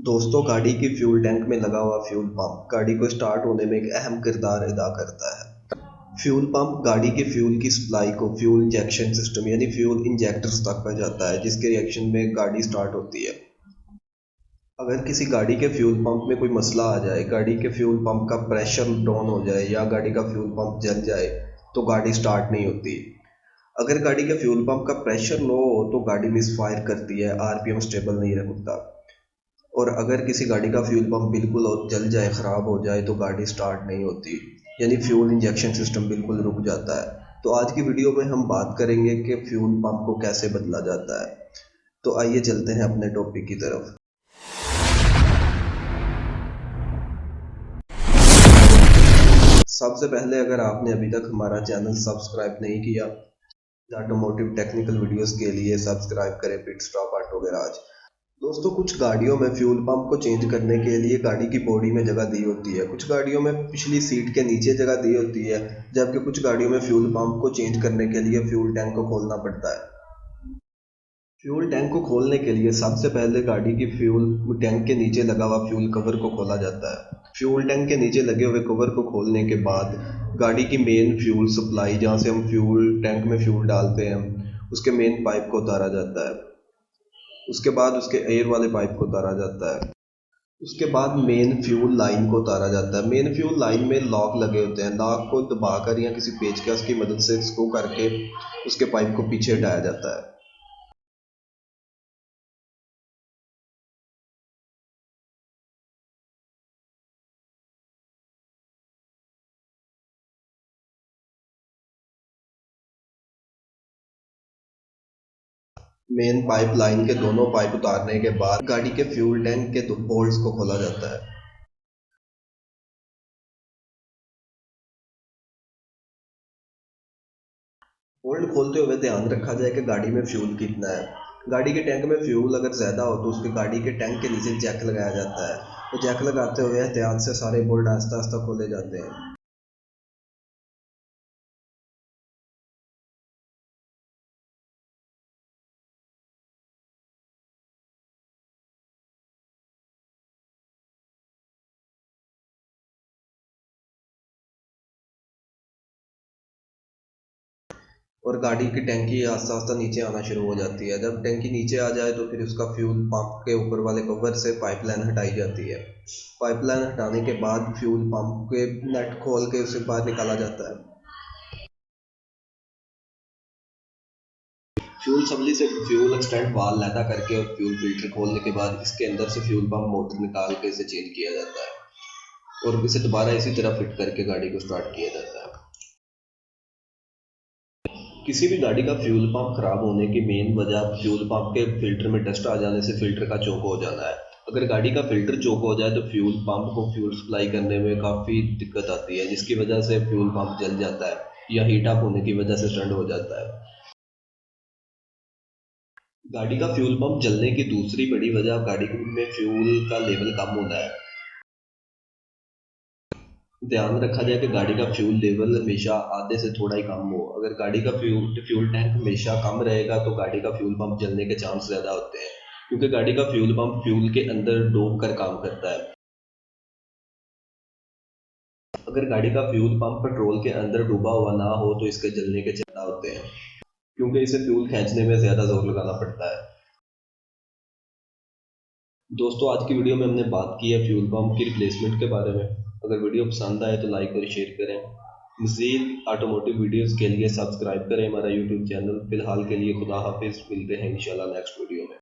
दोस्तों, गाड़ी की फ्यूल टैंक में लगा हुआ फ्यूल पंप गाड़ी को स्टार्ट होने में एक अहम किरदार अदा करता है। फ्यूल पंप गाड़ी के फ्यूल की सप्लाई को फ्यूल इंजेक्शन सिस्टम यानी फ्यूल इंजेक्टर्स तक पहुंचाता है, जिसके रिएक्शन में गाड़ी स्टार्ट होती है। अगर किसी गाड़ी के फ्यूल पंप में कोई मसला आ जाए, गाड़ी के फ्यूल पंप का प्रेशर डाउन हो जाए या गाड़ी का फ्यूल पंप जल जाए तो गाड़ी स्टार्ट नहीं होती। अगर गाड़ी के फ्यूल पंप का प्रेशर लो हो तो गाड़ी मिसफायर करती है, आरपीएम स्टेबल नहीं रखता। और अगर किसी गाड़ी का फ्यूल पंप बिल्कुल जल जाए, ख़राब हो जाए तो गाड़ी स्टार्ट नहीं होती, यानी फ्यूल इंजेक्शन सिस्टम बिल्कुल रुक जाता है। तो आज की वीडियो में हम बात करेंगे कि फ्यूल पंप को कैसे बदला जाता है। तो आइए चलते हैं अपने टॉपिक की तरफ। सबसे पहले, अगर आपने अभी तक हमारा चैनल सब्सक्राइब नहीं किया, ऑटोमोटिव टेक्निकल वीडियोस के लिए सब्सक्राइब करें पिट स्टॉप ऑटो गैराज। दोस्तों, कुछ गाड़ियों में फ्यूल पंप को चेंज करने के लिए गाड़ी की बॉडी में जगह दी होती है, कुछ गाड़ियों में पिछली सीट के नीचे जगह दी होती है, जबकि कुछ गाड़ियों में फ्यूल पंप को चेंज करने के लिए फ्यूल टैंक को खोलना पड़ता है। फ्यूल टैंक को खोलने के लिए सबसे पहले गाड़ी की फ्यूल टैंक के नीचे लगा हुआ फ्यूल कवर को खोला जाता है। फ्यूल टैंक के नीचे लगे हुए कवर को खोलने के बाद गाड़ी की मेन फ्यूल सप्लाई, जहाँ से हम फ्यूल टैंक में फ्यूल डालते हैं, उसके मेन पाइप को उतारा जाता है। उसके बाद उसके एयर वाले पाइप को उतारा जाता है। उसके बाद मेन फ्यूल लाइन को उतारा जाता है। मेन फ्यूल लाइन में लॉक लगे होते हैं, लॉक को दबाकर या किसी पेचकस की मदद से स्क्रू करके उसके पाइप को पीछे हटाया जाता है। मेन पाइप लाइन के दोनों पाइप उतारने के बाद गाड़ी के फ्यूल टैंक के दो बोल्ट्स को खोला जाता है। बोल्ट खोलते हुए ध्यान रखा जाए कि गाड़ी में फ्यूल कितना है। गाड़ी के टैंक में फ्यूल अगर ज़्यादा हो तो उसके गाड़ी के टैंक के नीचे जैक लगाया जाता है। तो जैक लगाते हुए एहतियात से सारे बोल्ट आहिस्ता आहिस्ता खोले जाते हैं। और गाड़ी की टैंकी आस्ता आस्ता नीचे आना शुरू हो जाती है। जब टैंकी नीचे आ जाए तो फिर उसका फ्यूल पंप के ऊपर वाले कवर से पाइपलाइन हटाई जाती है। पाइपलाइन हटाने के बाद फ्यूल पंप के नट खोल के उसे बाहर निकाला जाता है। फ्यूल सबली से फ्यूल एक्सटेंट वाल लैदा करके और फ्यूल फिल्टर खोलने के बाद इसके अंदर से फ्यूल पंप मोटर निकाल के इसे चेंज किया जाता है और इसे दोबारा इसी तरह फिट करके गाड़ी को स्टार्ट किया जाता है। किसी भी गाड़ी का फ्यूल पंप खराब होने की मेन वजह फ्यूल पंप के फिल्टर में डस्ट आ जाने से फिल्टर का चोक हो जाना है। अगर गाड़ी का फिल्टर चोक हो जाए तो फ्यूल पंप को फ्यूल सप्लाई करने में काफ़ी दिक्कत आती है, जिसकी वजह से फ्यूल पंप जल जाता है या हीट अप होने की वजह से स्टंट हो जाता है। गाड़ी का फ्यूल पंप जलने की दूसरी बड़ी वजह गाड़ी में फ्यूल का लेवल कम होना है। ध्यान रखा जाए कि गाड़ी का फ्यूल लेवल हमेशा आधे से थोड़ा ही कम हो। अगर गाड़ी का फ्यूल टैंक हमेशा कम रहेगा तो गाड़ी का फ्यूल पंप जलने के चांस ज़्यादा होते हैं, क्योंकि गाड़ी का फ्यूल पंप फ्यूल के अंदर डूब कर काम करता है। अगर गाड़ी का फ्यूल पंप पेट्रोल के अंदर डूबा हुआ ना हो तो इसके जलने के ज़्यादा होते हैं, क्योंकि इसे फ्यूल खींचने में ज़्यादा जोर लगाना पड़ता है। दोस्तों, आज की वीडियो में हमने बात की है फ्यूल पंप की रिप्लेसमेंट के बारे में। अगर वीडियो पसंद आए तो लाइक और शेयर करें। मज़ीद ऑटोमोटिव वीडियोस के लिए सब्सक्राइब करें हमारा यूट्यूब चैनल। फिलहाल के लिए खुदा हाफिज़, मिलते हैं इंशाल्लाह नेक्स्ट वीडियो में।